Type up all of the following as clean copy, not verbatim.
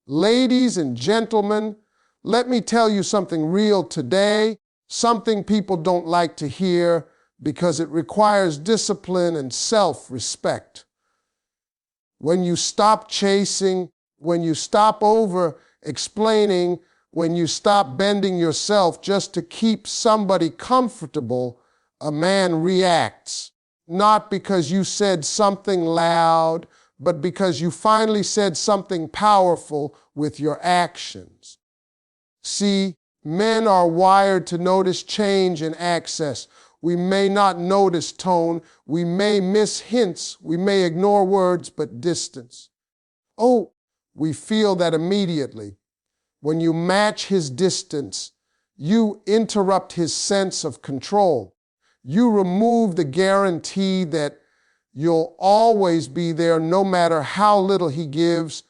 Ladies and gentlemen, let me tell you something real today, something people don't like to hear because it requires discipline and self-respect. When you stop chasing, when you stop over-explaining, when you stop bending yourself just to keep somebody comfortable, a man reacts. Not because you said something loud, but because you finally said something powerful with your actions. See, men are wired to notice change in access. We may not notice tone, we may miss hints, we may ignore words, but distance. Oh, we feel that immediately. When you match his distance, you interrupt his sense of control. You remove the guarantee that you'll always be there no matter how little he gives,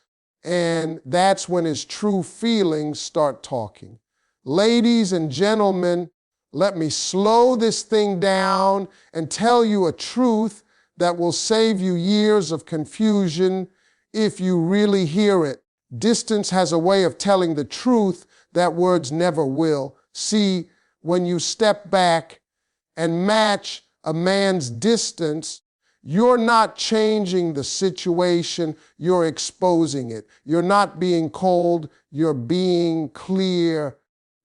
and that's when his true feelings start talking. Ladies and gentlemen, let me slow this thing down and tell you a truth that will save you years of confusion if you really hear it. Distance has a way of telling the truth that words never will. See, when you step back and match a man's distance, you're not changing the situation, you're exposing it. You're not being cold, you're being clear,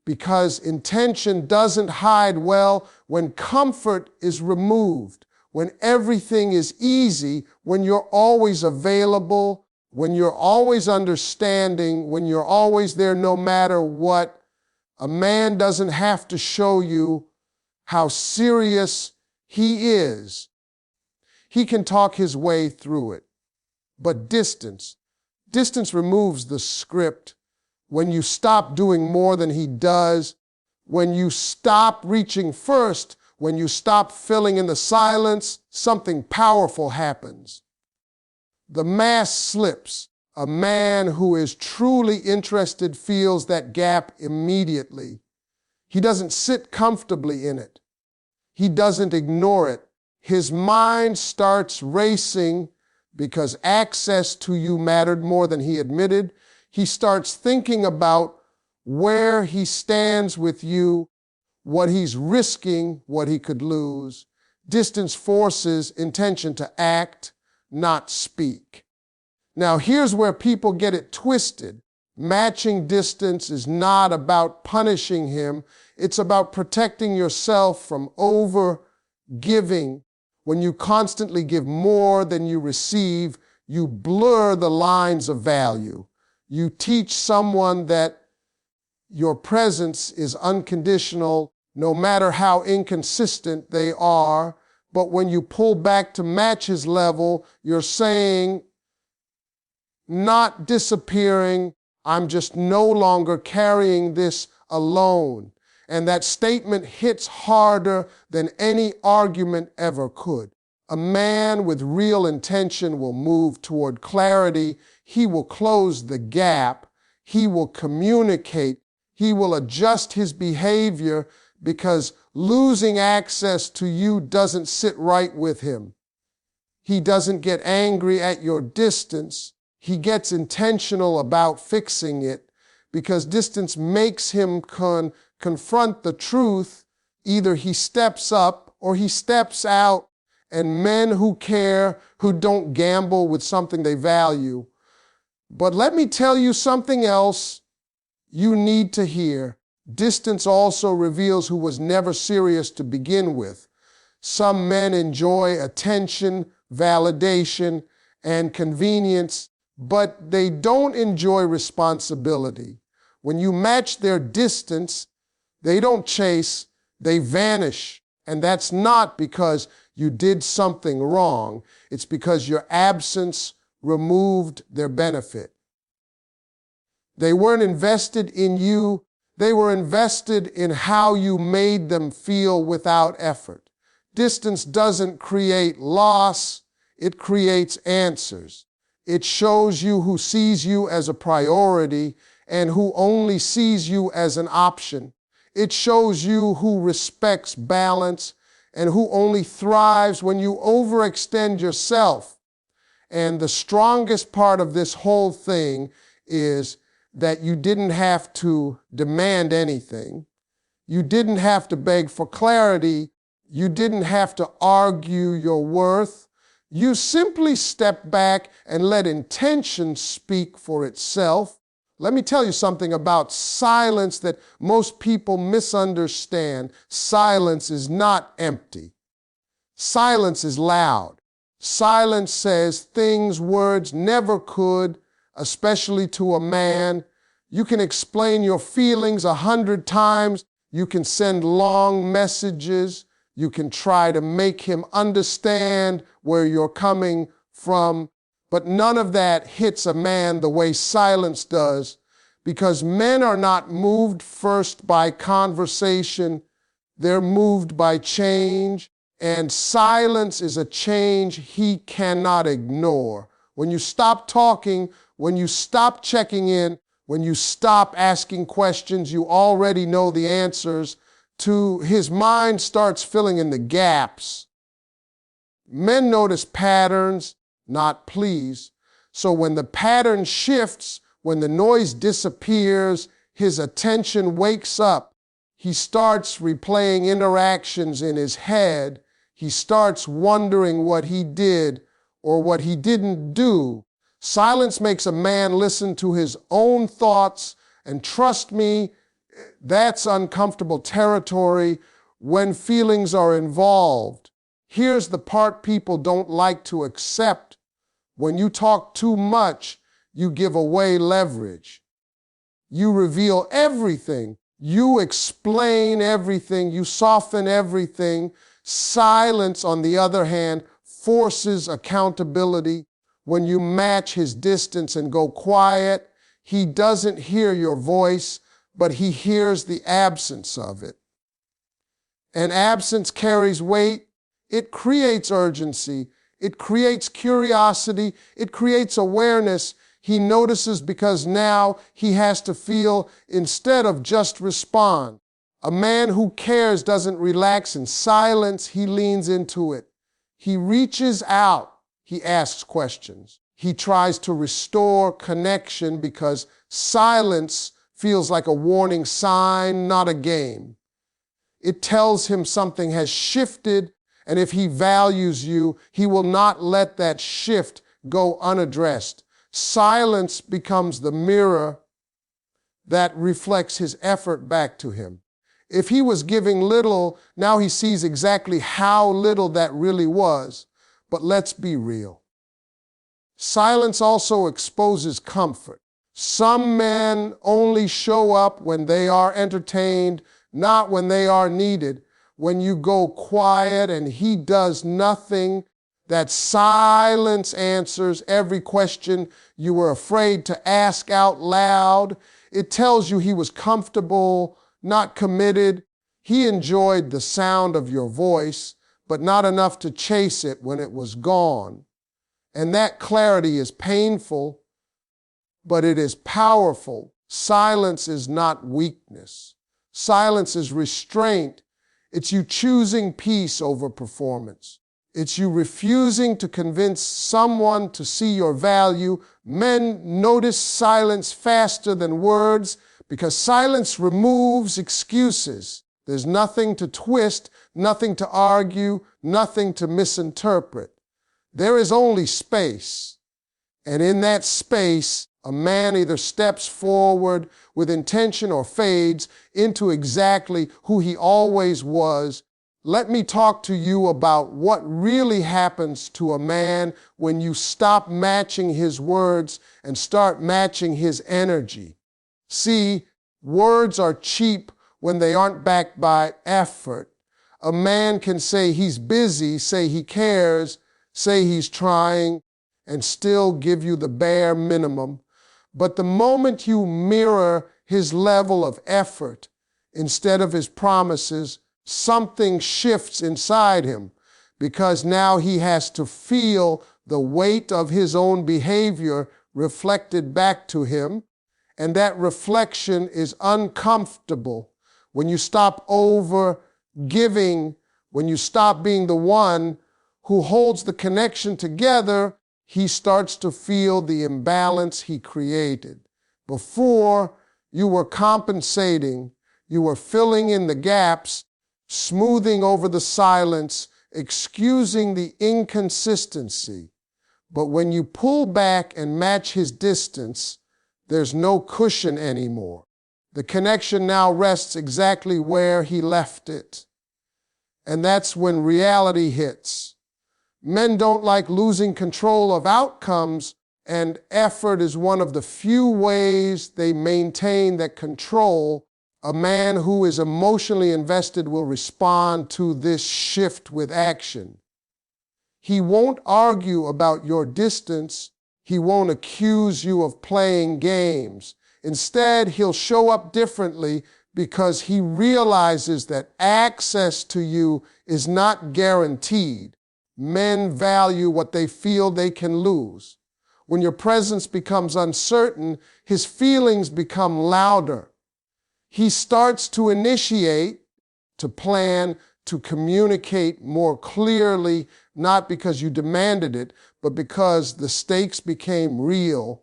because intention doesn't hide well when comfort is removed, when everything is easy, when you're always available, when you're always understanding, when you're always there no matter what. A man doesn't have to show you how serious he is. He can talk his way through it. But distance removes the script. When you stop doing more than he does, when you stop reaching first, when you stop filling in the silence, something powerful happens. The mask slips. A man who is truly interested feels that gap immediately. He doesn't sit comfortably in it. He doesn't ignore it. His mind starts racing because access to you mattered more than he admitted. He starts thinking about where he stands with you, what he's risking, what he could lose. Distance forces intention to act, not speak. Now, here's where people get it twisted. Matching distance is not about punishing him. It's about protecting yourself from over-giving. When you constantly give more than you receive, you blur the lines of value. You teach someone that your presence is unconditional, no matter how inconsistent they are. But when you pull back to match his level, you're saying, not disappearing, I'm just no longer carrying this alone. And that statement hits harder than any argument ever could. A man with real intention will move toward clarity. He will close the gap. He will communicate. He will adjust his behavior because losing access to you doesn't sit right with him. He doesn't get angry at your distance. He gets intentional about fixing it because distance makes him confront the truth. Either he steps up or he steps out. And men who care, who don't gamble with something they value. But let me tell you something else you need to hear. Distance also reveals who was never serious to begin with. Some men enjoy attention, validation, and convenience, but they don't enjoy responsibility. When you match their distance, they don't chase, they vanish. And that's not because you did something wrong. It's because your absence removed their benefit. They weren't invested in you. They were invested in how you made them feel without effort. Distance doesn't create loss. It creates answers. It shows you who sees you as a priority and who only sees you as an option. It shows you who respects balance and who only thrives when you overextend yourself. And the strongest part of this whole thing is that you didn't have to demand anything. You didn't have to beg for clarity. You didn't have to argue your worth. You simply stepped back and let intention speak for itself. Let me tell you something about silence that most people misunderstand. Silence is not empty. Silence is loud. Silence says things words never could, especially to a man. You can explain your feelings 100 times. You can send long messages. You can try to make him understand where you're coming from. But none of that hits a man the way silence does, because men are not moved first by conversation. They're moved by change. And silence is a change he cannot ignore. When you stop talking, when you stop checking in, when you stop asking questions, you already know the answers to. His mind starts filling in the gaps. Men notice patterns, not pleas. So when the pattern shifts, when the noise disappears, his attention wakes up. He starts replaying interactions in his head. He starts wondering what he did or what he didn't do. Silence makes a man listen to his own thoughts, and trust me, that's uncomfortable territory when feelings are involved. Here's the part people don't like to accept. When you talk too much, you give away leverage. You reveal everything. You explain everything. You soften everything. Silence, on the other hand, forces accountability. When you match his distance and go quiet, he doesn't hear your voice, but he hears the absence of it. And absence carries weight. It creates urgency. It creates curiosity. It creates awareness. He notices because now he has to feel instead of just respond. A man who cares doesn't relax in silence. He leans into it. He reaches out. He asks questions. He tries to restore connection because silence feels like a warning sign, not a game. It tells him something has shifted, and if he values you, he will not let that shift go unaddressed. Silence becomes the mirror that reflects his effort back to him. If he was giving little, now he sees exactly how little that really was. But let's be real. Silence also exposes comfort. Some men only show up when they are entertained, not when they are needed. When you go quiet and he does nothing, that silence answers every question you were afraid to ask out loud. It tells you he was comfortable, not committed. He enjoyed the sound of your voice, but not enough to chase it when it was gone. And that clarity is painful, but it is powerful. Silence is not weakness. Silence is restraint. It's you choosing peace over performance. It's you refusing to convince someone to see your value. Men notice silence faster than words because silence removes excuses. There's nothing to twist, nothing to argue, nothing to misinterpret. There is only space. And in that space, a man either steps forward with intention or fades into exactly who he always was. Let me talk to you about what really happens to a man when you stop matching his words and start matching his energy. See, words are cheap when they aren't backed by effort. A man can say he's busy, say he cares, say he's trying, and still give you the bare minimum. But the moment you mirror his level of effort instead of his promises, something shifts inside him because now he has to feel the weight of his own behavior reflected back to him, and that reflection is uncomfortable. When you stop over giving, when you stop being the one who holds the connection together, he starts to feel the imbalance he created. Before, you were compensating, you were filling in the gaps, smoothing over the silence, excusing the inconsistency. But when you pull back and match his distance, there's no cushion anymore. The connection now rests exactly where he left it. And that's when reality hits. Men don't like losing control of outcomes, and effort is one of the few ways they maintain that control. A man who is emotionally invested will respond to this shift with action. He won't argue about your distance. He won't accuse you of playing games. Instead, he'll show up differently because he realizes that access to you is not guaranteed. Men value what they feel they can lose. When your presence becomes uncertain, his feelings become louder. He starts to initiate, to plan, to communicate more clearly, not because you demanded it, but because the stakes became real.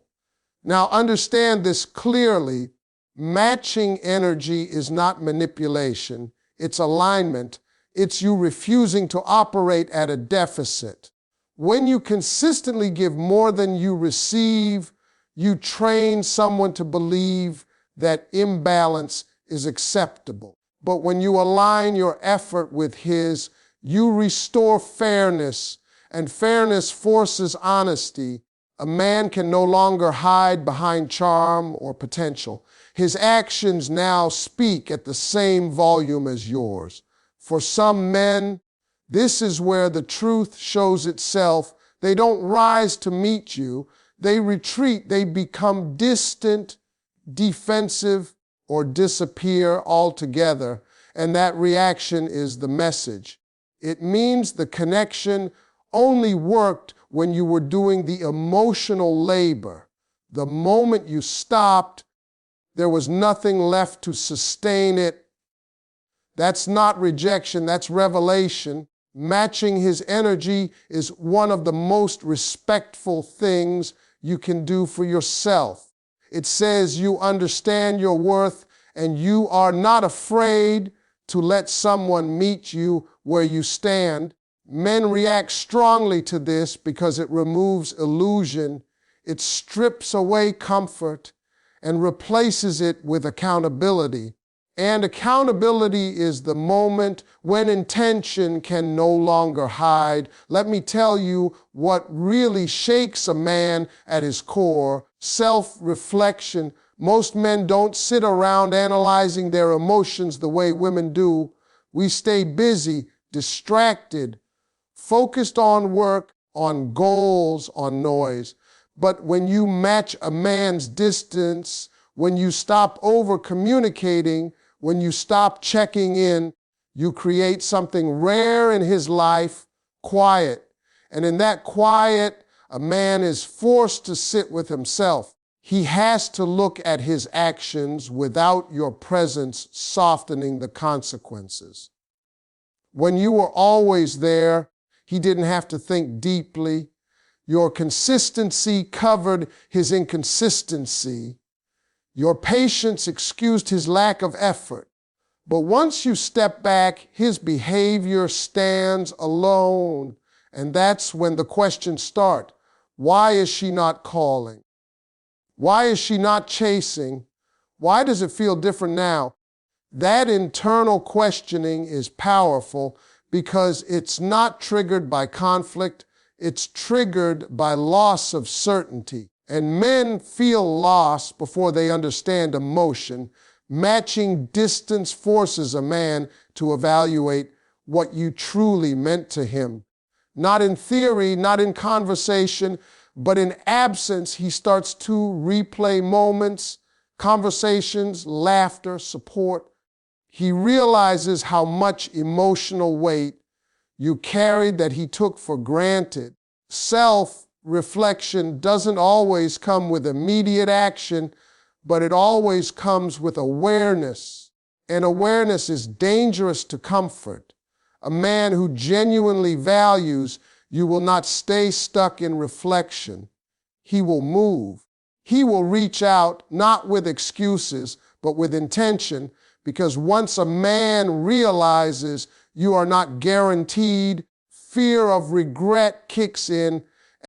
Now understand this clearly. Matching energy is not manipulation. It's alignment. It's you refusing to operate at a deficit. When you consistently give more than you receive, you train someone to believe that imbalance is acceptable. But when you align your effort with his, you restore fairness, and fairness forces honesty. A man can no longer hide behind charm or potential. His actions now speak at the same volume as yours. For some men, this is where the truth shows itself. They don't rise to meet you. They retreat. They become distant, defensive, or disappear altogether. And that reaction is the message. It means the connection only worked when you were doing the emotional labor. The moment you stopped, there was nothing left to sustain it. That's not rejection, that's revelation. Matching his energy is one of the most respectful things you can do for yourself. It says you understand your worth and you are not afraid to let someone meet you where you stand. Men react strongly to this because it removes illusion. It strips away comfort and replaces it with accountability. And accountability is the moment when intention can no longer hide. Let me tell you what really shakes a man at his core: self-reflection. Most men don't sit around analyzing their emotions the way women do. We stay busy, distracted, focused on work, on goals, on noise. But when you match a man's distance, when you stop over-communicating, when you stop checking in, you create something rare in his life: quiet. And in that quiet, a man is forced to sit with himself. He has to look at his actions without your presence softening the consequences. When you were always there, he didn't have to think deeply. Your consistency covered his inconsistency. Your patience excused his lack of effort. But once you step back, his behavior stands alone. And that's when the questions start. Why is she not calling? Why is she not chasing? Why does it feel different now? That internal questioning is powerful because it's not triggered by conflict. It's triggered by loss of certainty. And men feel lost before they understand emotion. Matching distance forces a man to evaluate what you truly meant to him. Not in theory, not in conversation, but in absence. He starts to replay moments, conversations, laughter, support. He realizes how much emotional weight you carried that he took for granted. Self-reflection doesn't always come with immediate action, but it always comes with awareness. And awareness is dangerous to comfort. A man who genuinely values you will not stay stuck in reflection. He will move. He will reach out not with excuses, but with intention, because once a man realizes you are not guaranteed, fear of regret kicks in